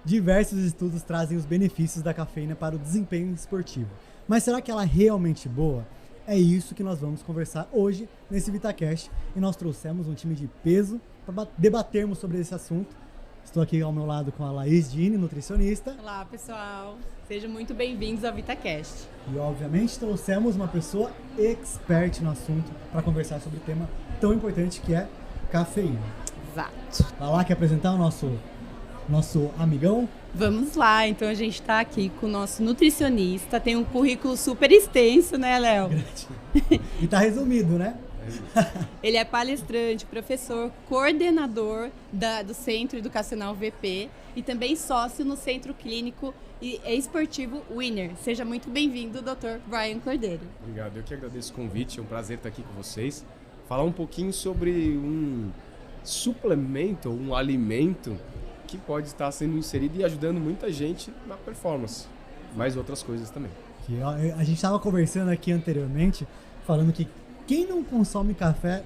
Diversos estudos trazem os benefícios da cafeína para o desempenho esportivo. Mas será que ela é realmente boa? É isso que nós vamos conversar hoje nesse VitaCast. E nós trouxemos um time de peso para debatermos sobre esse assunto. Estou aqui ao meu lado com a Laís Dini, nutricionista. Olá, pessoal. Sejam muito bem-vindos ao VitaCast. E, obviamente, trouxemos uma pessoa expert no assunto para conversar sobre o tema tão importante que é cafeína. Exato. Vai lá, quer apresentar o nosso amigão? Vamos lá. Então, a gente está aqui com o nosso nutricionista. Tem um currículo super extenso, né, Léo? E tá resumido, né? Ele é palestrante, professor, coordenador do Centro Educacional VP e também sócio no Centro Clínico e Esportivo Winner. Seja muito bem-vindo, Dr. Brian Cordeiro. Obrigado, eu que agradeço o convite, é um prazer estar aqui com vocês. Falar um pouquinho sobre um suplemento, um alimento que pode estar sendo inserido e ajudando muita gente na performance, mais outras coisas também. A gente estava conversando aqui anteriormente, falando que quem não consome café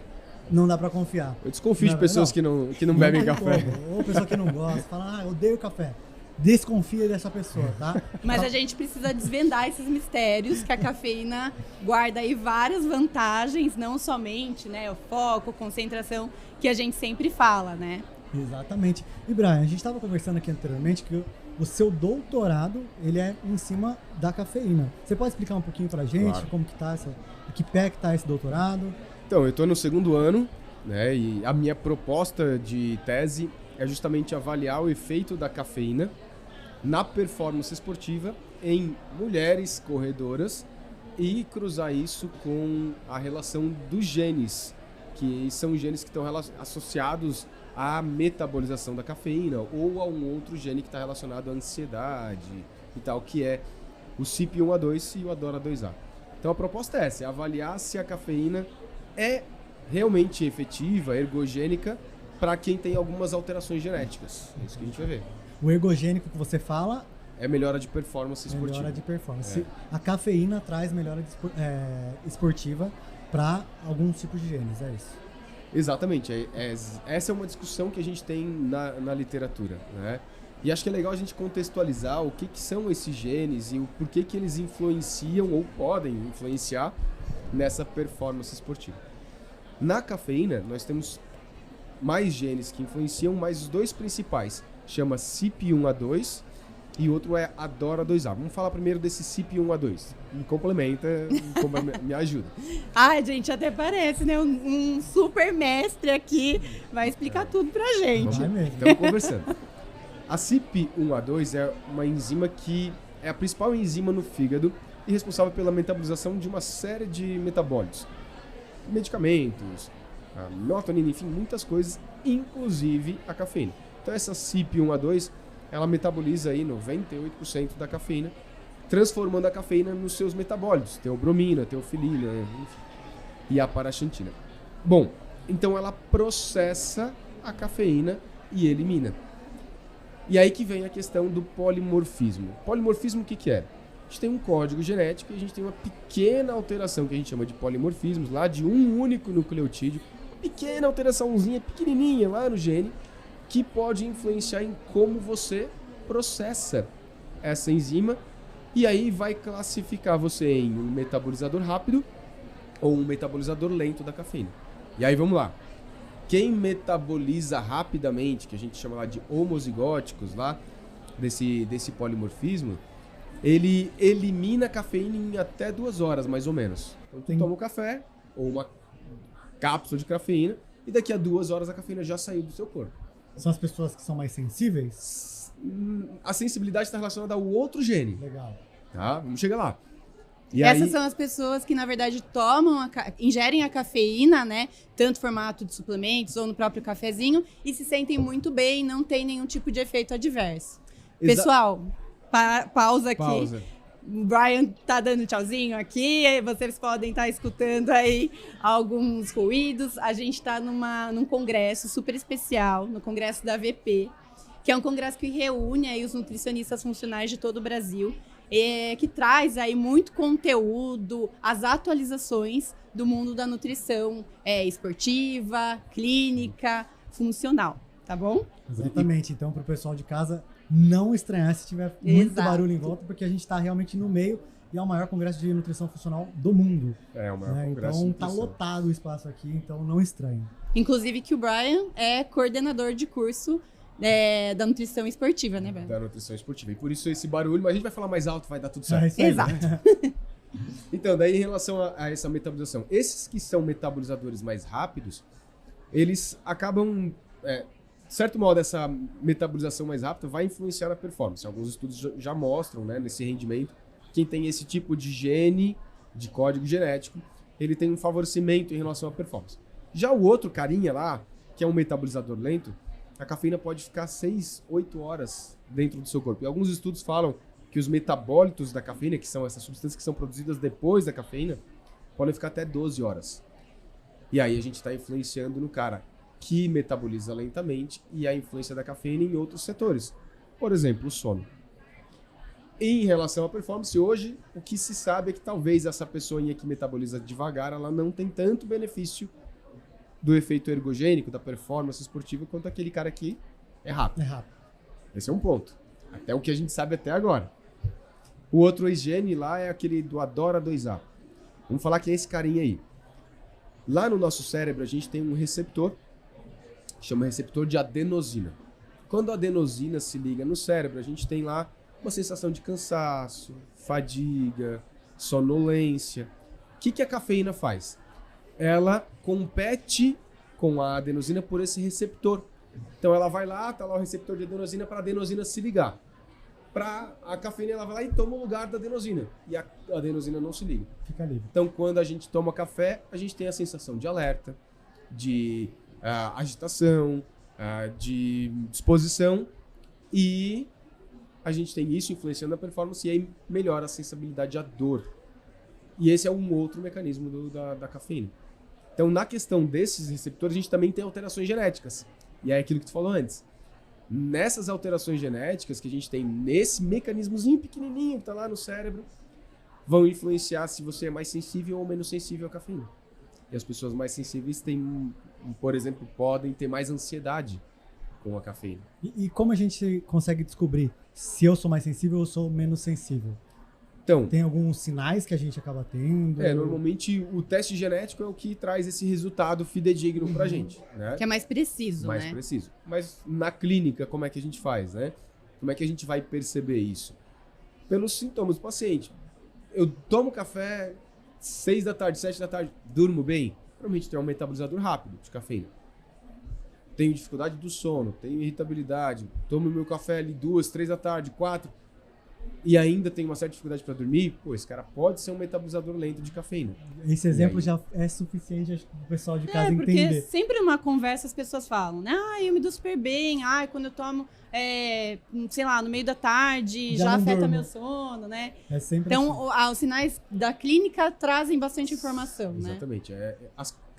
não dá pra confiar. Eu desconfio de pessoas que não bebem café. Ou pessoa que não gosta, fala, odeio café. Desconfia dessa pessoa, tá? Mas a gente precisa desvendar esses mistérios que a cafeína guarda aí várias vantagens, não somente, né, o foco, concentração, que a gente sempre fala, né? Exatamente. E Brian, a gente estava conversando aqui anteriormente que o seu doutorado, ele é em cima da cafeína. Você pode explicar um pouquinho pra gente, claro, como que tá que pé que tá esse doutorado? Então, eu estou no segundo ano, né, e a minha proposta de tese é justamente avaliar o efeito da cafeína na performance esportiva em mulheres corredoras e cruzar isso com a relação dos genes, que são genes que estão associados à metabolização da cafeína ou a um outro gene que está relacionado à ansiedade e tal, que é o CYP1A2 e o ADORA2A. Então a proposta é essa, é avaliar se a cafeína é realmente efetiva, ergogênica, para quem tem algumas alterações genéticas. É isso que a gente vai ver. O ergogênico que você fala... é melhora de performance esportiva. Melhora de performance. É. A cafeína traz melhora esportiva para alguns tipos de genes, é isso? Exatamente. Essa é uma discussão que a gente tem na literatura, né? E acho que é legal a gente contextualizar o que são esses genes e o porquê que eles influenciam ou podem influenciar nessa performance esportiva. Na cafeína, nós temos mais genes que influenciam, mas os dois principais chama CYP1A2 e outro é ADORA2A. Vamos falar primeiro desse CYP1A2. Me complementa, me ajuda. Ai, gente, até parece, né? Um super mestre aqui vai explicar tudo pra gente. Estamos conversando. A CYP1A2 é uma enzima que é a principal enzima no fígado e responsável pela metabolização de uma série de metabólitos. Medicamentos, a melatonina, enfim, muitas coisas, inclusive a cafeína. Então essa CYP1A2, ela metaboliza aí 98% da cafeína, transformando a cafeína nos seus metabólitos, teobromina, teofilina, enfim, e a paraxantina. Bom, então ela processa a cafeína e elimina. E aí que vem a questão do polimorfismo. Polimorfismo o que é? A gente tem um código genético e a gente tem uma pequena alteração que a gente chama de polimorfismos, lá de um único nucleotídeo, pequena alteraçãozinha, pequenininha lá no gene, que pode influenciar em como você processa essa enzima e aí vai classificar você em um metabolizador rápido ou um metabolizador lento da cafeína. E aí vamos lá. Quem metaboliza rapidamente, que a gente chama lá de homozigóticos, lá desse polimorfismo, ele elimina a cafeína em até 2 horas, mais ou menos. Então tu toma um café ou uma cápsula de cafeína e daqui a 2 horas a cafeína já saiu do seu corpo. São as pessoas que são mais sensíveis? A sensibilidade está relacionada ao outro gene. Legal. Tá? Vamos chegar lá. E essas aí... são as pessoas que, na verdade, ingerem a cafeína, né? Tanto em formato de suplementos ou no próprio cafezinho, e se sentem muito bem, não tem nenhum tipo de efeito adverso. Pessoal, pausa aqui. Pausa. O Brian tá dando tchauzinho aqui, vocês podem estar escutando aí alguns ruídos. A gente está num congresso super especial, no congresso da VP, que é um congresso que reúne aí os nutricionistas funcionais de todo o Brasil, que traz aí muito conteúdo, as atualizações do mundo da nutrição esportiva, clínica, funcional, tá bom? Exatamente. Então, para o pessoal de casa, não estranhar se tiver muito Exato. barulho em volta, porque a gente está realmente no meio e é o maior congresso de nutrição funcional do mundo. É o maior Né? congresso Então de tá nutrição. lotado o espaço aqui, então não estranhe. Inclusive que o Brian é coordenador de curso da nutrição esportiva, né, Brian? Da nutrição esportiva. E por isso esse barulho, mas a gente vai falar mais alto, vai dar tudo É certo. isso aí. Exato. Então, daí em relação a essa metabolização, esses que são metabolizadores mais rápidos, eles acabam, de certo modo, essa metabolização mais rápida vai influenciar na performance. Alguns estudos já mostram, né, nesse rendimento, quem tem esse tipo de gene, de código genético, ele tem um favorecimento em relação à performance. Já o outro carinha lá, que é um metabolizador lento, a cafeína pode ficar 6, 8 horas dentro do seu corpo. E alguns estudos falam que os metabólitos da cafeína, que são essas substâncias que são produzidas depois da cafeína, podem ficar até 12 horas. E aí a gente está influenciando no cara que metaboliza lentamente e a influência da cafeína em outros setores. Por exemplo, o sono. Em relação à performance, hoje, o que se sabe é que talvez essa pessoinha que metaboliza devagar, ela não tem tanto benefício do efeito ergogênico, da performance esportiva, quanto aquele cara que é rápido. É rápido. Esse é um ponto. Até o que a gente sabe até agora. O outro ex-gene lá é aquele do Adora 2A. Vamos falar que é esse carinha aí. Lá no nosso cérebro, a gente tem um receptor, que chama receptor de adenosina. Quando a adenosina se liga no cérebro, a gente tem lá uma sensação de cansaço, fadiga, sonolência. O que a cafeína faz? Ela compete com a adenosina por esse receptor. Então ela vai lá, tá lá o receptor de adenosina para a adenosina se ligar. Para a cafeína, ela vai lá e toma o lugar da adenosina. E a adenosina não se liga. Fica livre. Então quando a gente toma café, a gente tem a sensação de alerta, de agitação, de disposição, e a gente tem isso influenciando a performance e aí melhora a sensibilidade à dor. E esse é um outro mecanismo da cafeína. Então, na questão desses receptores, a gente também tem alterações genéticas. E é aquilo que tu falou antes. Nessas alterações genéticas que a gente tem nesse mecanismozinho pequenininho que está lá no cérebro, vão influenciar se você é mais sensível ou menos sensível à cafeína. E as pessoas mais sensíveis têm, por exemplo, podem ter mais ansiedade com a cafeína. E como a gente consegue descobrir se eu sou mais sensível ou sou menos sensível? Então, Tem alguns sinais que a gente acaba tendo? normalmente o teste genético é o que traz esse resultado fidedigno pra gente, né? Que é mais preciso, Mais né? preciso. Mas na clínica, como é que a gente faz, né? Como é que a gente vai perceber isso? Pelos sintomas do paciente. Eu tomo café 6 da tarde, 7 da tarde, durmo bem? Provavelmente tem um metabolizador rápido de cafeína. Tenho dificuldade do sono, tenho irritabilidade, tomo meu café ali 2, 3 da tarde, 4, e ainda tenho uma certa dificuldade para dormir, pô, esse cara pode ser um metabolizador lento de cafeína. Esse exemplo E aí? já é suficiente para o pessoal de casa Porque entender. sempre numa conversa as pessoas falam, né? Eu me dou super bem, quando eu tomo, sei lá, no meio da tarde, Já já não afeta durmo. meu sono, né? É sempre Então, assim. os sinais da clínica trazem bastante informação, né? Exatamente.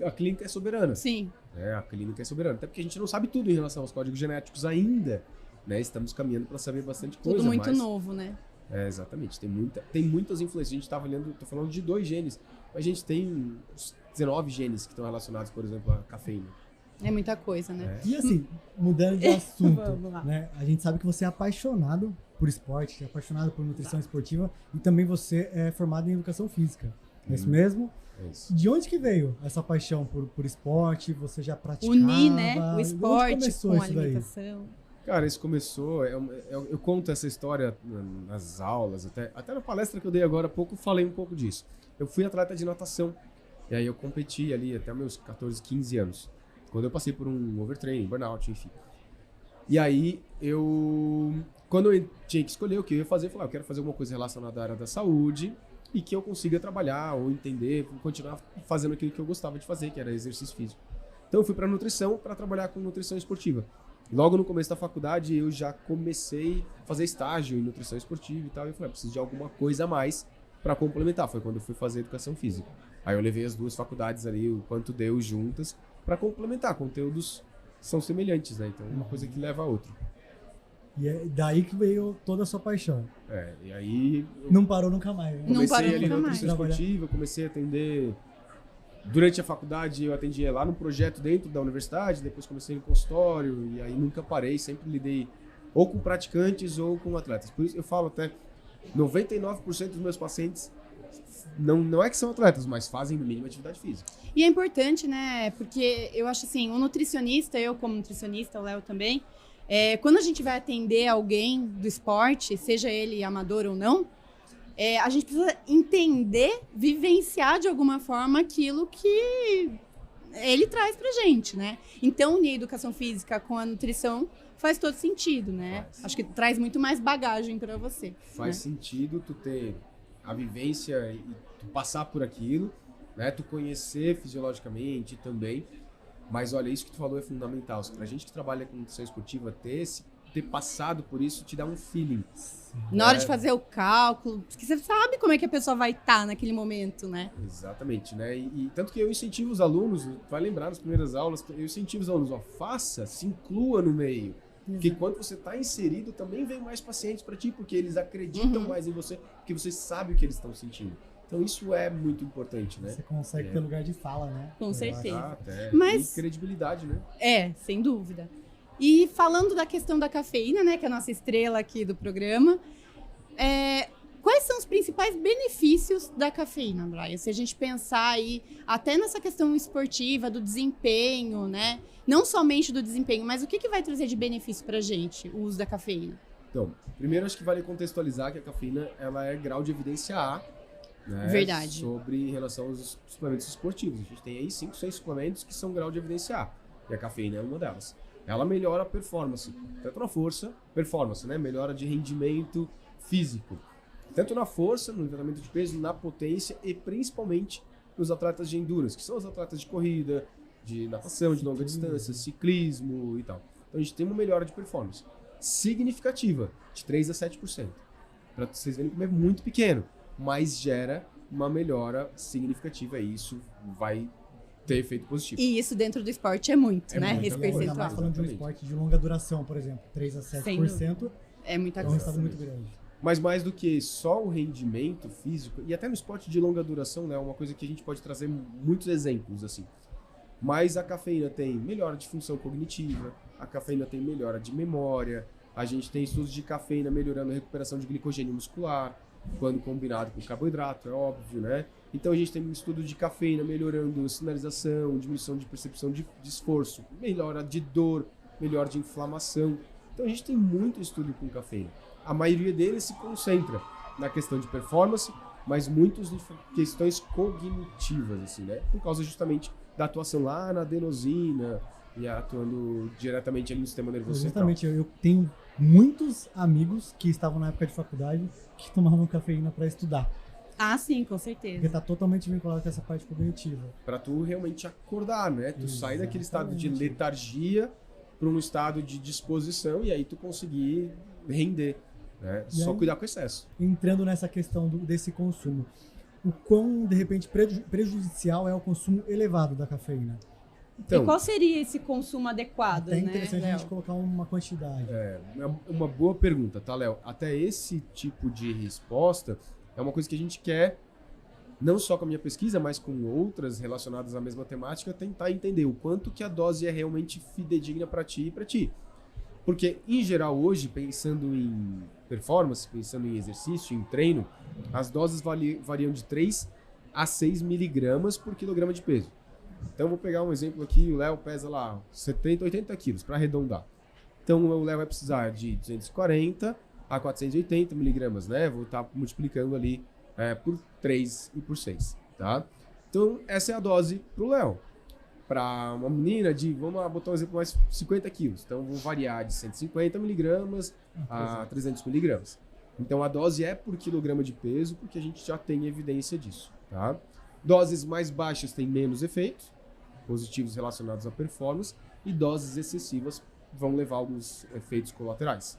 A clínica é soberana. Sim. A clínica é soberana. Até porque a gente não sabe tudo em relação aos códigos genéticos ainda. Né? Estamos caminhando para saber bastante coisa. Tudo muito mas... novo, né? Exatamente. Tem muitas influências. A gente está tô falando de 2 genes, mas a gente tem uns 19 genes que estão relacionados, por exemplo, à cafeína. É muita coisa, né? E assim, mudando de assunto, Vamos lá. né? A gente sabe que você é apaixonado por esporte, é apaixonado por nutrição esportiva e também você é formado em educação física. É isso mesmo? É isso. De onde que veio essa paixão por esporte? Você já praticava? Unir, né? De O onde esporte começou com a isso daí? alimentação. Cara, isso começou. Eu conto essa história nas aulas, até na palestra que eu dei agora há pouco, falei um pouco disso. Eu fui atleta de natação, e aí eu competi ali até meus 14, 15 anos, quando eu passei por um overtraining, burnout, enfim. E aí, quando eu tinha que escolher o que eu ia fazer, eu falei, eu quero fazer alguma coisa relacionada à área da saúde e que eu consiga trabalhar ou entender, continuar fazendo aquilo que eu gostava de fazer, que era exercício físico. Então eu fui para nutrição para trabalhar com nutrição esportiva. Logo no começo da faculdade eu já comecei a fazer estágio em nutrição esportiva e tal, e eu falei, preciso de alguma coisa a mais para complementar. Foi quando eu fui fazer educação física. Aí eu levei as 2 faculdades ali, o quanto deu juntas, para complementar. Conteúdos são semelhantes, né? Então uma coisa que leva a outra. E é daí que veio toda a sua paixão. E aí eu Não parou nunca mais, né? Não comecei parou ali nunca na mais. nutrição esportiva, comecei a atender. Durante a faculdade eu atendia lá no projeto dentro da universidade, depois comecei no consultório e aí nunca parei, sempre lidei ou com praticantes ou com atletas. Por isso eu falo até 99% dos meus pacientes não é que são atletas, mas fazem no mínimo atividade física. E é importante, né? Porque eu acho assim, o nutricionista, eu como nutricionista, o Léo também, quando a gente vai atender alguém do esporte, seja ele amador ou não, a gente precisa entender, vivenciar de alguma forma aquilo que ele traz pra gente, né? Então, unir a educação física com a nutrição faz todo sentido, né? Acho que traz muito mais bagagem pra você. Faz sentido tu ter a vivência e tu passar por aquilo, né? Tu conhecer fisiologicamente também. Mas olha, isso que tu falou é fundamental. Pra gente que trabalha com nutrição esportiva, ter passado por isso te dá um feeling. Na hora de fazer o cálculo, porque você sabe como é que a pessoa vai estar naquele momento, né? Exatamente, né? E tanto que eu incentivo os alunos, vai lembrar nas primeiras aulas, eu incentivo os alunos, faça, se inclua no meio. Porque quando você está inserido, também vem mais pacientes para ti, porque eles acreditam mais em você, porque você sabe o que eles estão sentindo. Então isso é muito importante, né? Você consegue ter lugar de fala, né? Com certeza. Mas... E credibilidade, né? Sem dúvida. E falando da questão da cafeína, né, que é a nossa estrela aqui do programa, quais são os principais benefícios da cafeína, Brian? Se a gente pensar aí, até nessa questão esportiva, do desempenho, né? Não somente do desempenho, mas o que vai trazer de benefício pra gente, o uso da cafeína? Então, primeiro acho que vale contextualizar que a cafeína, ela é grau de evidência A, né? Verdade. Sobre em relação aos suplementos esportivos. A gente tem aí 5, 6 suplementos que são grau de evidência A, e a cafeína é uma delas. Ela melhora a performance, tanto na força, performance, né? Melhora de rendimento físico. Tanto na força, no levantamento de peso, na potência e principalmente nos atletas de endurance, que são os atletas de corrida, de natação, de longa distância, ciclismo e tal. Então a gente tem uma melhora de performance significativa, de 3 a 7%. Para vocês verem como é muito pequeno, mas gera uma melhora significativa e isso vai ter efeito positivo. E isso dentro do esporte é muito, né? Esse Ainda percentual. mais falando de um esporte de longa duração, por exemplo, 3 a 7%. É muita É um coisa. resultado muito grande. Mas mais do que só o rendimento físico, e até no esporte de longa duração, né, uma coisa que a gente pode trazer muitos exemplos, assim. Mas a cafeína tem melhora de função cognitiva, a cafeína tem melhora de memória, a gente tem estudos de cafeína melhorando a recuperação de glicogênio muscular, quando combinado com carboidrato, é óbvio, né? Então a gente tem um estudo de cafeína melhorando sinalização, diminuição de percepção de esforço, melhora de dor, melhora de inflamação. Então a gente tem muito estudo com cafeína. A maioria deles se concentra na questão de performance, mas muitos em questões cognitivas, assim, né? Por causa justamente da atuação lá na adenosina e atuando diretamente ali no sistema nervoso central. Exatamente, eu tenho muitos amigos que estavam na época de faculdade que tomavam cafeína para estudar. Ah, sim, com Porque certeza. tá totalmente vinculado com essa parte cognitiva. Para tu realmente acordar, né? Tu sai daquele estado de Exatamente. letargia para um estado de disposição e aí tu conseguir render, né? E Só aí- cuidar com o excesso. Entrando nessa questão desse consumo, o quão, de repente, prejudicial é o consumo elevado da cafeína? Então, E qual seria esse consumo adequado, É né, interessante a gente Léo? colocar uma quantidade. é uma boa pergunta, tá, Léo? Até esse tipo de resposta é uma coisa que a gente quer, não só com a minha pesquisa, mas com outras relacionadas à mesma temática, tentar entender o quanto que a dose é realmente fidedigna para ti e para ti. Porque, em geral, hoje, pensando em performance, pensando em exercício, em treino, as doses variam de 3 a 6 miligramas por quilograma de peso. Então, vou pegar um exemplo aqui, o Léo pesa lá 70, 80 quilos, para arredondar. Então, o Léo vai precisar de 240 a 480 miligramas, né? Vou estar multiplicando ali por 3 e por 6, tá? Então, essa é a dose pro Léo. Para uma menina vamos lá botar um exemplo mais 50 quilos. Então, vou variar de 150 miligramas a 300 miligramas. Então, a dose é por quilograma de peso, porque a gente já tem evidência disso, tá? Doses mais baixas têm menos efeitos positivos relacionados à performance e doses excessivas vão levar alguns efeitos colaterais.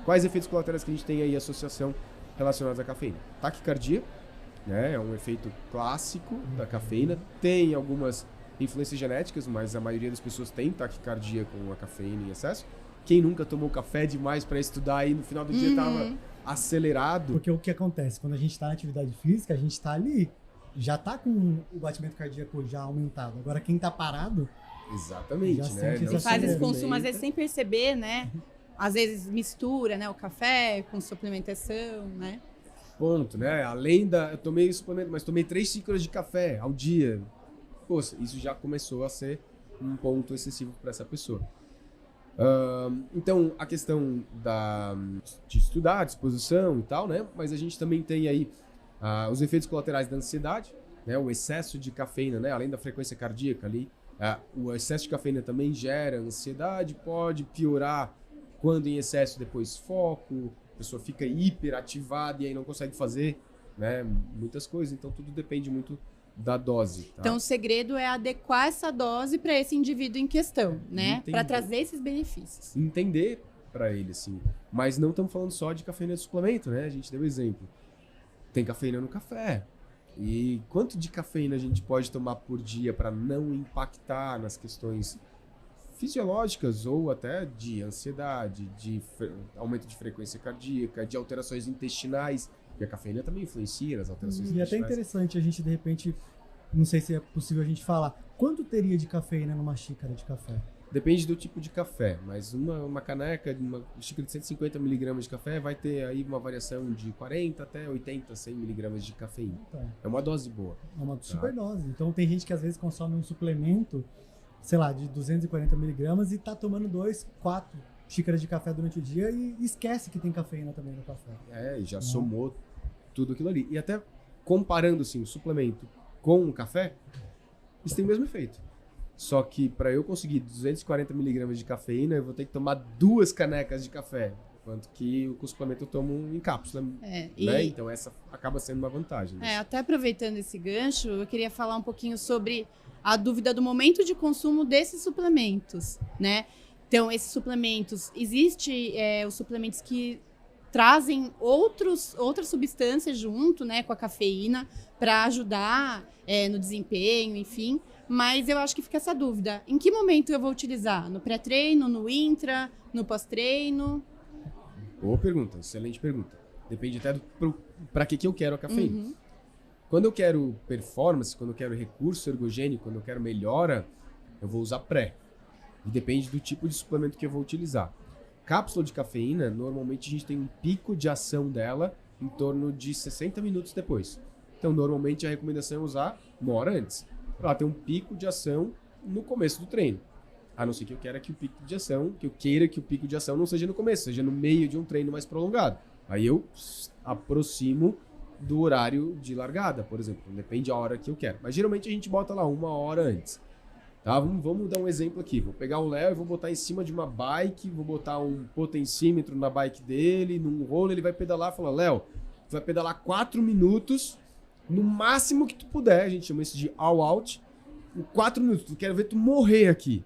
Quais efeitos colaterais que a gente tem aí associação relacionados à cafeína? Taquicardia, né? É um efeito clássico da cafeína. Tem algumas influências genéticas, mas a maioria das pessoas tem taquicardia com a cafeína em excesso. Quem nunca tomou café demais para estudar e no final do dia estava acelerado? Porque o que acontece? Quando a gente está na atividade física, a gente está ali, já está com o batimento cardíaco já aumentado. Agora, quem está parado, Exatamente, Já né? sente Não esse se Faz esse movimenta. consumo, às vezes, sem perceber, né? às vezes mistura, né, o café com suplementação, né? Ponto, né? Eu tomei suplemento, mas tomei 3 xícaras de café ao dia. Poxa, isso já começou a ser um ponto excessivo para essa pessoa. Então, a questão de estudar, disposição e tal, né? Mas a gente também tem aí os efeitos colaterais da ansiedade, né? O excesso de cafeína, né? Além da frequência cardíaca ali, o excesso de cafeína também gera ansiedade, pode piorar quando em excesso depois foco, a pessoa fica hiperativada e aí não consegue fazer, né? Muitas coisas, então tudo depende muito da dose. Tá? Então, o segredo é adequar essa dose para esse indivíduo em questão, né? Para trazer esses benefícios. Entender para ele, assim. Mas não estamos falando só de cafeína de suplemento, né? A gente deu exemplo. Tem cafeína no café. E quanto de cafeína a gente pode tomar por dia para não impactar nas questões fisiológicas ou até de ansiedade, de aumento de frequência cardíaca, de alterações intestinais? E a cafeína também influencia nas alterações intestinais. E é até interessante a gente, de repente, não sei se é possível a gente falar, quanto teria de cafeína numa xícara de café? Depende do tipo de café, mas uma caneca, uma xícara de 150 mg de café vai ter aí uma variação de 40 até 80, 100 mg de cafeína. Tá. É uma dose boa. É uma super dose. Então tem gente que às vezes consome um suplemento, sei lá, de 240 mg e tá tomando 2, 4 xícaras de café durante o dia e esquece que tem cafeína também no café. E já somou tudo aquilo ali. E até comparando assim, o suplemento com o café, eles têm o mesmo efeito. Só que para eu conseguir 240 mg de cafeína, eu vou ter que tomar 2 canecas de café. Enquanto que o suplemento eu tomo em cápsula. Né? Então essa acaba sendo uma vantagem. Até aproveitando esse gancho, eu queria falar um pouquinho sobre a dúvida do momento de consumo desses suplementos, né? Então, esses suplementos, existem os suplementos que trazem outras substâncias junto, né, com a cafeína para ajudar no desempenho, enfim. Mas eu acho que fica essa dúvida. Em que momento eu vou utilizar? No pré-treino, no intra, no pós-treino? Boa pergunta, excelente pergunta. Depende até para que eu quero a cafeína. Quando eu quero performance, quando eu quero recurso ergogênico, quando eu quero melhora, eu vou usar pré. E depende do tipo de suplemento que eu vou utilizar. Cápsula de cafeína, normalmente a gente tem um pico de ação dela em torno de 60 minutos depois. Então, normalmente a recomendação é usar 1 hora antes. Para ela ter um pico de ação no começo do treino. A não ser que eu queira que o pico de ação não seja no começo, seja no meio de um treino mais prolongado. Aí eu aproximo do horário de largada, por exemplo. Depende da hora que eu quero. Mas geralmente a gente bota lá 1 hora antes. Tá? Vamos dar um exemplo aqui. Vou pegar o Léo e vou botar em cima de uma bike, vou botar um potencímetro na bike dele, num rolo, ele vai pedalar e falar, Léo, tu vai pedalar 4 minutos, no máximo que tu puder, a gente chama isso de all out, em 4 minutos, eu quero ver tu morrer aqui.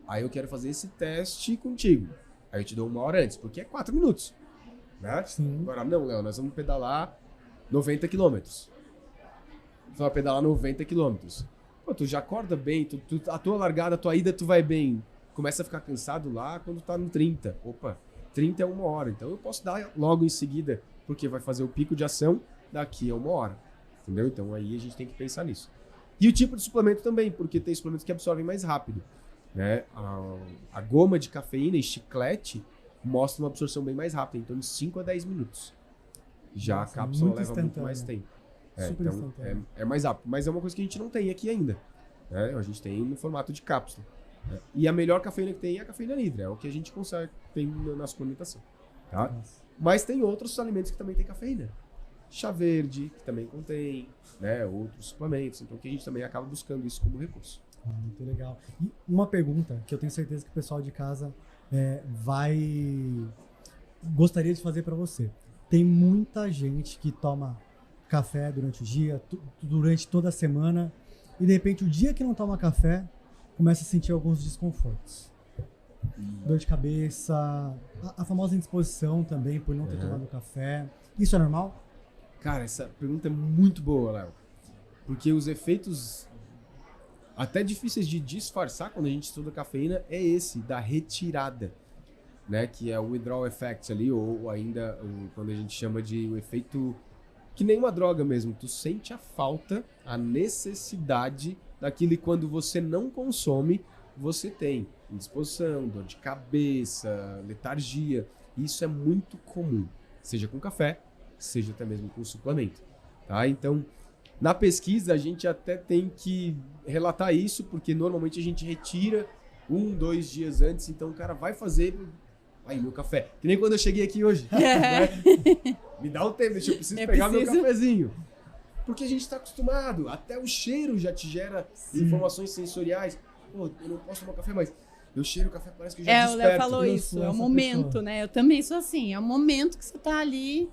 Aí eu quero fazer esse teste contigo. Aí eu te dou 1 hora antes, porque é 4 minutos. Né? Sim. Agora, não, Léo, nós vamos pedalar 90 quilômetros. Tu vai pedalar 90 quilômetros. Pô, tu já acorda bem, a tua largada, a tua ida, tu vai bem. Começa a ficar cansado lá quando tá no 30. Opa, 30 é 1 hora. Então eu posso dar logo em seguida, porque vai fazer o pico de ação daqui a 1 hora. Entendeu? Então aí a gente tem que pensar nisso. E o tipo de suplemento também, porque tem suplementos que absorvem mais rápido. Né? A goma de cafeína e chiclete mostra uma absorção bem mais rápida, então de 5 a 10 minutos. Já a cápsula leva muito mais tempo. Então é mais rápido, mas é uma coisa que a gente não tem aqui ainda. Né? A gente tem no formato de cápsula. Né? E a melhor cafeína que tem é a cafeína livre, é o que a gente consegue ter na suplementação. Tá? Mas tem outros alimentos que também tem cafeína. Chá verde, que também contém, né? Outros suplementos, então que a gente também acaba buscando isso como recurso. Muito legal. E uma pergunta que eu tenho certeza que o pessoal de casa gostaria de fazer para você. Tem muita gente que toma café durante o dia, durante toda a semana, e de repente o dia que não toma café, começa a sentir alguns desconfortos. Dor de cabeça, a famosa indisposição também por não ter tomado café. Isso é normal? Cara, essa pergunta é muito boa, Léo. Porque os efeitos até difíceis de disfarçar quando a gente estuda cafeína é esse, da retirada, né? Que é o withdrawal effect ali, ou ainda quando a gente chama de o efeito que nem uma droga mesmo. Tu sente a falta, a necessidade daquilo, e quando você não consome, você tem. indisposição, dor de cabeça, letargia. Isso é muito comum, seja com café, seja até mesmo com suplemento. Tá? Então, na pesquisa, a gente até tem que relatar isso, porque normalmente a gente retira 1-2 dias antes, então o cara vai fazer... Aí, meu café. Que nem quando eu cheguei aqui hoje. Né? Me dá um tempo, deixa eu preciso pegar meu cafezinho. Porque a gente está acostumado, até o cheiro já te gera informações sensoriais. Pô, eu não posso tomar café, mas eu cheiro o café, parece que eu já desperto. O Léo falou isso, é o momento, né? Eu também sou assim, é o momento que você tá ali,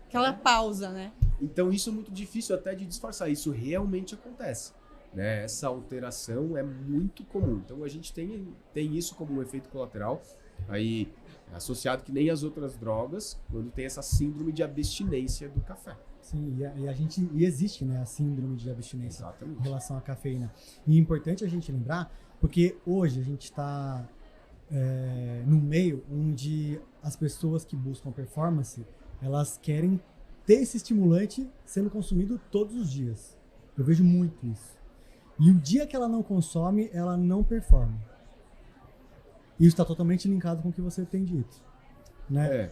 aquela pausa, né? Então isso é muito difícil até de disfarçar, isso realmente acontece. Né? Essa alteração é muito comum. Então a gente tem isso como um efeito colateral, aí associado que nem as outras drogas, quando tem essa síndrome de abstinência do café. Sim, e existe, né, a síndrome de abstinência. Exatamente. Em relação à cafeína. E é importante a gente lembrar, porque hoje a gente está num meio onde as pessoas que buscam performance, elas querem ter esse estimulante sendo consumido todos os dias. Eu vejo muito isso. E o dia que ela não consome, ela não performa. Isso está totalmente linkado com o que você tem dito. Né?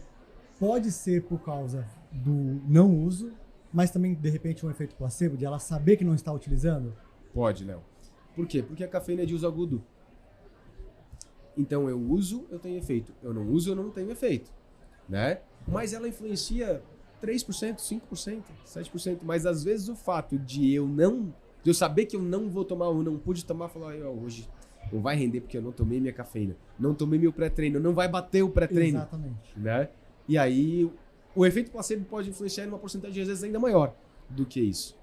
Pode ser por causa do não uso, mas também, de repente, um efeito placebo, de ela saber que não está utilizando? Pode, Léo. Por quê? Porque a cafeína é de uso agudo. Então, eu uso, eu tenho efeito. Eu não uso, eu não tenho efeito. Né? Mas ela influencia 3%, 5%, 7%. Mas, às vezes, o fato de eu saber que eu não vou tomar ou não pude tomar, falar, hoje não vai render porque eu não tomei minha cafeína. Não tomei meu pré-treino. Não vai bater o pré-treino. Exatamente. Né? E aí, o efeito placebo pode influenciar em uma porcentagem, às vezes, ainda maior do que isso.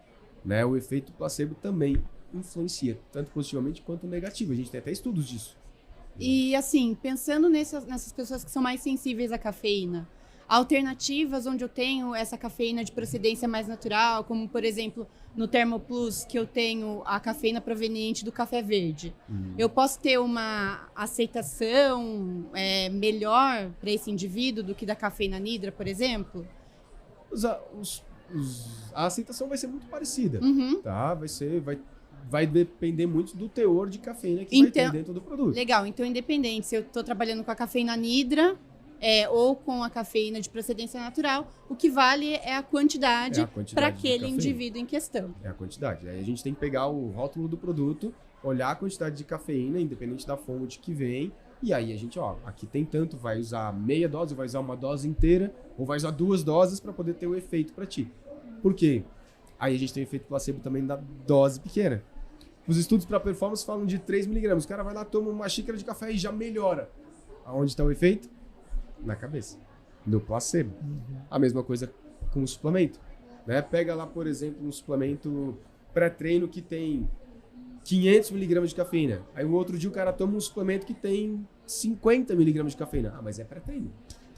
Né? O efeito placebo também influencia, tanto positivamente quanto negativo. A gente tem até estudos disso. E, assim, pensando nessas pessoas que são mais sensíveis à cafeína, alternativas onde eu tenho essa cafeína de procedência mais natural, como, por exemplo, no Thermoplus, que eu tenho a cafeína proveniente do café verde. Eu posso ter uma aceitação melhor para esse indivíduo do que da cafeína nidra, por exemplo? A aceitação vai ser muito parecida, tá? Vai depender muito do teor de cafeína que vai ter dentro do produto. Legal, então independente se eu estou trabalhando com a cafeína nidra ou com a cafeína de procedência natural, o que vale é a quantidade para aquele indivíduo em questão. É a quantidade. Aí a gente tem que pegar o rótulo do produto, olhar a quantidade de cafeína, independente da fonte que vem, e aí a gente, aqui tem tanto, vai usar meia dose, vai usar uma dose inteira, ou vai usar 2 doses para poder ter o efeito para ti. Por quê? Aí a gente tem o efeito placebo também da dose pequena. Os estudos para performance falam de 3 miligramas. O cara vai lá, toma uma xícara de café e já melhora. Aonde está o efeito? Na cabeça. No placebo. A mesma coisa com o suplemento. Né? Pega lá, por exemplo, um suplemento pré-treino que tem 500 miligramas de cafeína. Aí o outro dia o cara toma um suplemento que tem 50 miligramas de cafeína. Mas é pré-treino.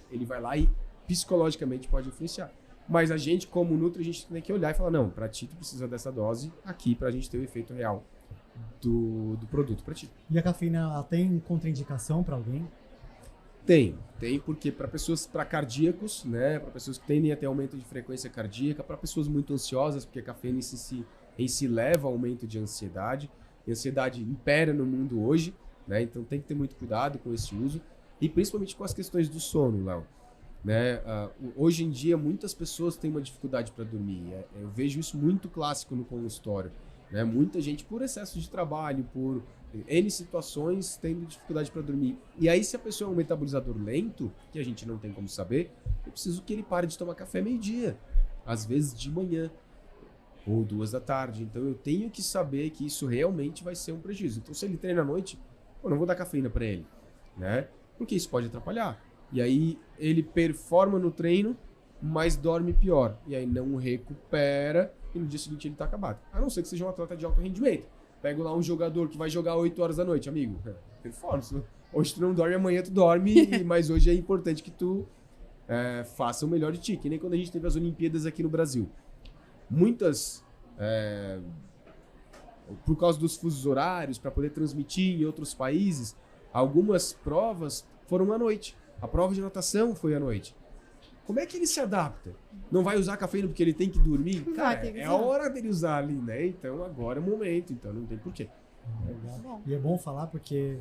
Ele vai lá e psicologicamente pode influenciar. Mas a gente, como Nutri, a gente tem que olhar e falar, não, pra ti tu precisa dessa dose aqui pra gente ter o efeito real do produto pra ti. E a cafeína, ela tem contraindicação pra alguém? Tem porque para cardíacos, né, para pessoas que tendem a ter aumento de frequência cardíaca, para pessoas muito ansiosas, porque a cafeína em si leva ao aumento de ansiedade. A ansiedade impera no mundo hoje, né, então tem que ter muito cuidado com esse uso, e principalmente com as questões do sono, Léo. Né? Hoje em dia, muitas pessoas têm uma dificuldade para dormir. Eu vejo isso muito clássico no consultório. Né? Muita gente, por excesso de trabalho, por N situações, tendo dificuldade para dormir. E aí, se a pessoa é um metabolizador lento, que a gente não tem como saber, eu preciso que ele pare de tomar café meio-dia, às vezes de manhã, ou 2 da tarde. Então, eu tenho que saber que isso realmente vai ser um prejuízo. Então, se ele treina à noite, eu não vou dar cafeína para ele, né? Porque isso pode atrapalhar. E aí ele performa no treino, mas dorme pior. E aí não recupera e no dia seguinte ele tá acabado. A não ser que seja um atleta de alto rendimento. Pego lá um jogador que vai jogar 8 horas da noite, amigo. Performance. Hoje tu não dorme, amanhã tu dorme, mas hoje é importante que tu faça o melhor de ti. Que nem quando a gente teve as Olimpíadas aqui no Brasil. Muitas, por causa dos fusos horários, para poder transmitir em outros países, algumas provas foram à noite. A prova de natação foi à noite. Como é que ele se adapta? Não vai usar cafeína porque ele tem que dormir? Cara, é a hora dele usar ali, né? Então agora é o momento, então não tem porquê. E é bom falar porque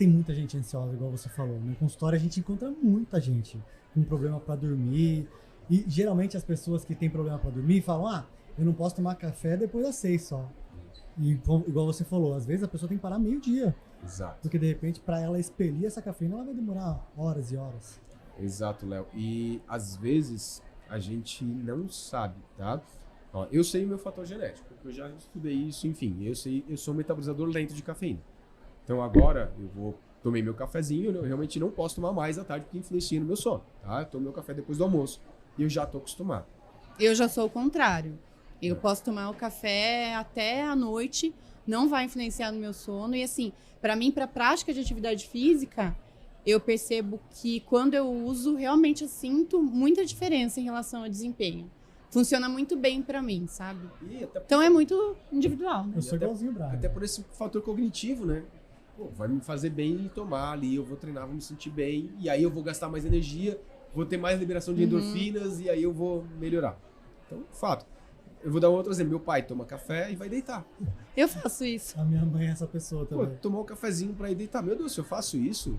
tem muita gente ansiosa, igual você falou. No consultório a gente encontra muita gente com problema para dormir. E geralmente as pessoas que têm problema para dormir falam, eu não posso tomar café depois das 6 só. E igual você falou, às vezes a pessoa tem que parar meio-dia. Exato. Porque de repente para ela expelir essa cafeína, ela vai demorar horas e horas. Exato, Léo. E às vezes a gente não sabe, tá? Ó, eu sei o meu fator genético, porque eu já estudei isso, enfim, eu sou um metabolizador lento de cafeína. Então agora tomei meu cafezinho, eu realmente não posso tomar mais à tarde porque influencia no meu sono, tá? Eu tomo meu café depois do almoço e eu já tô acostumado. Eu já sou o contrário. Eu posso tomar o café até a noite, não vai influenciar no meu sono. E assim, para mim, para prática de atividade física, eu percebo que quando eu uso, realmente eu sinto muita diferença em relação ao desempenho. Funciona muito bem para mim, sabe? Então é muito individual. Né? Eu sou igualzinho o Brian. Até por esse fator cognitivo, né? Vai me fazer bem tomar ali, eu vou treinar, vou me sentir bem, e aí eu vou gastar mais energia, vou ter mais liberação de endorfinas, e aí eu vou melhorar. Então, fato. Eu vou dar um outro exemplo. Meu pai toma café e vai deitar. Eu faço isso. A minha mãe é essa pessoa também. Tomar um cafezinho pra ir deitar. Meu Deus, se eu faço isso,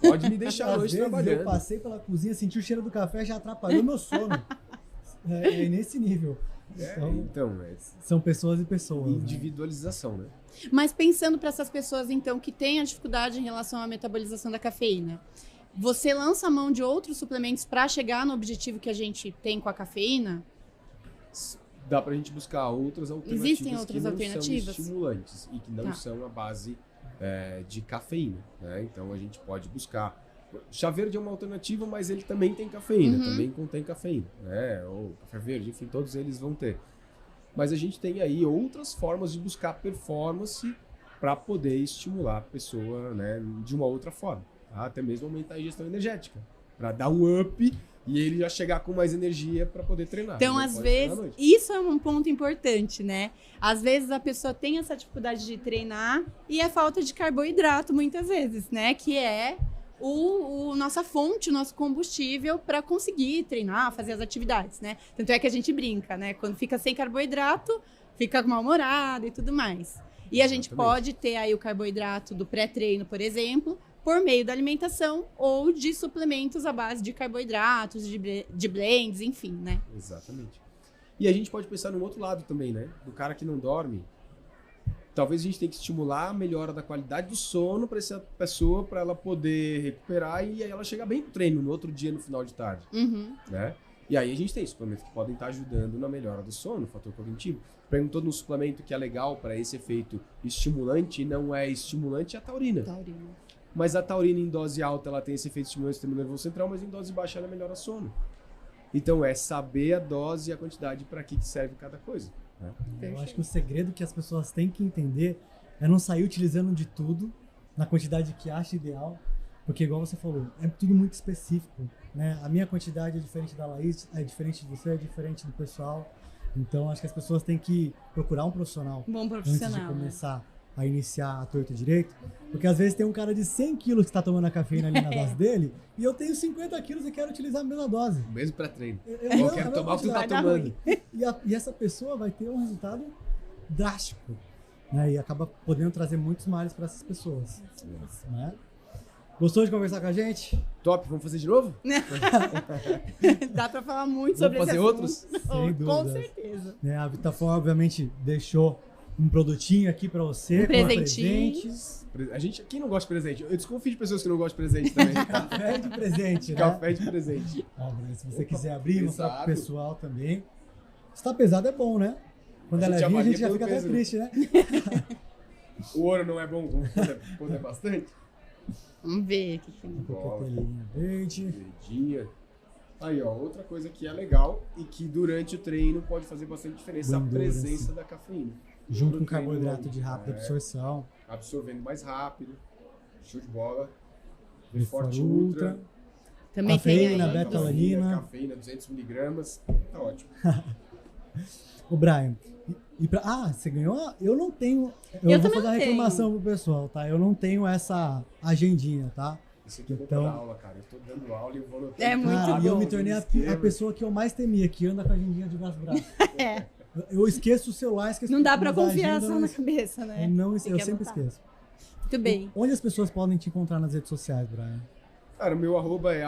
pode me deixar a noite trabalhando. Eu passei pela cozinha, senti o cheiro do café, já atrapalhou meu sono. É nesse nível. São pessoas e pessoas. Individualização, né? Mas pensando para essas pessoas, então, que têm a dificuldade em relação à metabolização da cafeína, você lança a mão de outros suplementos para chegar no objetivo que a gente tem com a cafeína? Dá pra gente buscar outras alternativas. Existem outras que não alternativas? são estimulantes e que não são a base de cafeína, né? Então a gente pode buscar. Chá verde é uma alternativa, mas ele também tem cafeína, também contém cafeína, né? Ou café verde, enfim, todos eles vão ter. Mas a gente tem aí outras formas de buscar performance para poder estimular a pessoa, né, de uma outra forma, tá? Até mesmo aumentar a ingestão energética, para dar um up e ele já chegar com mais energia para poder treinar. Então, às vezes, isso é um ponto importante, né? Às vezes a pessoa tem essa dificuldade de treinar e é falta de carboidrato, muitas vezes, né? Que é nossa fonte, o nosso combustível para conseguir treinar, fazer as atividades, né? Tanto é que a gente brinca, né? Quando fica sem carboidrato, fica mal-humorado e tudo mais. E a gente pode ter aí o carboidrato do pré-treino, por exemplo, por meio da alimentação ou de suplementos à base de carboidratos, de blends, enfim, né? Exatamente. E a gente pode pensar num outro lado também, né? Do cara que não dorme. Talvez a gente tenha que estimular a melhora da qualidade do sono para essa pessoa, para ela poder recuperar e aí ela chegar bem no treino no outro dia, no final de tarde, né? E aí a gente tem suplementos que podem estar ajudando na melhora do sono, fator cognitivo. Perguntou no suplemento que é legal para esse efeito estimulante, não é estimulante, é a taurina. Mas a taurina em dose alta, ela tem esse efeito estimulante do sistema nervoso central, mas em dose baixa ela melhora o sono. Então é saber a dose e a quantidade para que serve cada coisa. Eu acho que o segredo que as pessoas têm que entender é não sair utilizando de tudo na quantidade que acha ideal, porque igual você falou, é tudo muito específico, né? A minha quantidade é diferente da Laís, é diferente de você, é diferente do pessoal. Então acho que as pessoas têm que procurar um profissional, antes de começar a iniciar a torta direito, porque às vezes tem um cara de 100 quilos que está tomando a cafeína ali na dose dele, e eu tenho 50 quilos e quero utilizar a mesma dose. Mesmo pré-treino. Eu quero tomar o que você está tomando. E essa pessoa vai ter um resultado drástico, né? E acaba podendo trazer muitos males para essas pessoas. Né? Gostou de conversar com a gente? Top, vamos fazer de novo? Dá para falar muito sobre esse assunto. Vamos fazer outros? Sem dúvida. Com certeza. A Vitafone, obviamente, deixou um produtinho aqui pra você, com presentes. A gente aqui não gosta de presente. Eu desconfio de pessoas que não gostam de presente também. Café de presente, né? Café de presente. Se você quiser abrir, mostrar pro pessoal também. Se tá pesado é bom, né? Quando é levinho, a gente já fica até triste, né? O ouro não é bom quando é bastante? Vamos ver o que tem. Coquetelinha verde. Verdinha. Aí, ó, outra coisa que é legal e que durante o treino pode fazer bastante diferença, a presença da cafeína. Junto com carboidrato de rápida absorção. Absorvendo mais rápido. Show de bola. Forte Ultra. Também cafeína, tem aí. beta-alanina. Cafeína, 200 miligramas. Tá ótimo. O Brian, você ganhou? Eu não tenho. Eu vou fazer uma reclamação pro pessoal, tá? Eu não tenho essa agendinha, tá? Isso aqui então, da aula, cara. Eu tô dando aula e eu vou notar. É muito bom. E eu me tornei a pessoa que eu mais temia, que anda com a agendinha de braço. Eu esqueço o celular, esqueço. Não dá pra confiar só na cabeça, né? Eu sempre esqueço. Muito bem. Onde as pessoas podem te encontrar nas redes sociais, Brian? Cara, o meu arroba é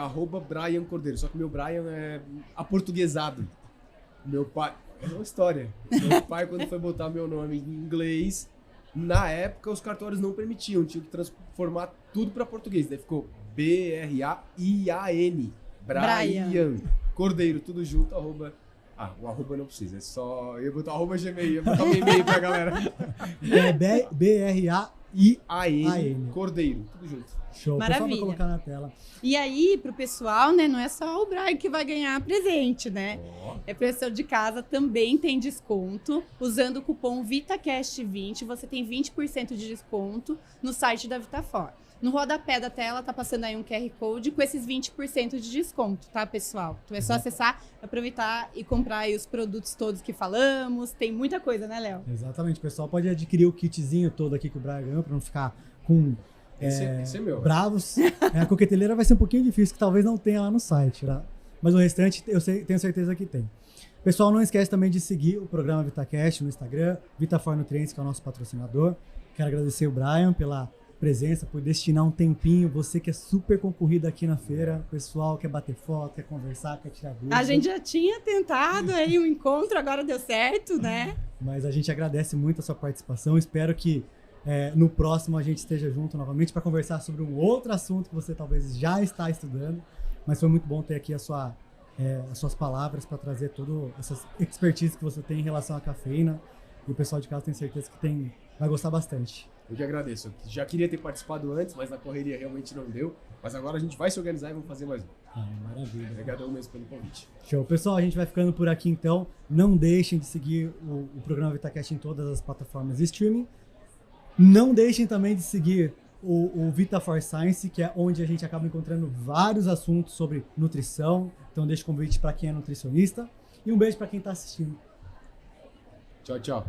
@Brian Cordeiro, só que o meu Brian é aportuguesado. Meu pai... É uma história. Meu pai, quando foi botar meu nome em inglês, na época os cartórios não permitiam, tinha que transformar tudo pra português. Daí ficou Braian. Brian Cordeiro, tudo junto, arroba... o arroba não precisa, é só... Eu ia botar arroba Gmail, ia botar um e-mail pra galera. É BRAIAN. Cordeiro, tudo junto. Show. Maravilha. O pessoal vai colocar na tela. E aí, pro pessoal, né, não é só o Brian que vai ganhar presente, né? É pessoal de casa também tem desconto. Usando o cupom VitaCast20, você tem 20% de desconto no site da Vitafor. No rodapé da tela tá passando aí um QR Code com esses 20% de desconto, tá, pessoal? Então é só acessar, aproveitar e comprar aí os produtos todos que falamos. Tem muita coisa, né, Léo? Exatamente. O pessoal pode adquirir o kitzinho todo aqui que o Brian ganhou, pra não ficar com... Esse é meu. Bravos. A coqueteleira vai ser um pouquinho difícil, que talvez não tenha lá no site, tá? Mas o restante tenho certeza que tem. Pessoal, não esquece também de seguir o programa VitaCast no Instagram, Vitafor Nutrientes, que é o nosso patrocinador. Quero agradecer o Brian pela presença, por destinar um tempinho. Você que é super concorrido aqui na feira, o pessoal quer bater foto, quer conversar, quer tirar dúvidas. A gente já tinha tentado aí um encontro, agora deu certo, né? Mas a gente agradece muito a sua participação. Espero que no próximo a gente esteja junto novamente para conversar sobre um outro assunto que você talvez já está estudando. Mas foi muito bom ter aqui as suas palavras para trazer toda essa expertise que você tem em relação à cafeína. E o pessoal de casa tem certeza que vai gostar bastante. Eu que agradeço. Eu já queria ter participado antes, mas na correria realmente não deu. Mas agora a gente vai se organizar e vamos fazer mais um. Maravilha. Obrigadão mesmo pelo convite. Show. Pessoal, a gente vai ficando por aqui então. Não deixem de seguir o programa VitaCast em todas as plataformas de streaming. Não deixem também de seguir o Vitafor Science, que é onde a gente acaba encontrando vários assuntos sobre nutrição. Então deixo o convite para quem é nutricionista. E um beijo para quem está assistindo. Tchau, tchau.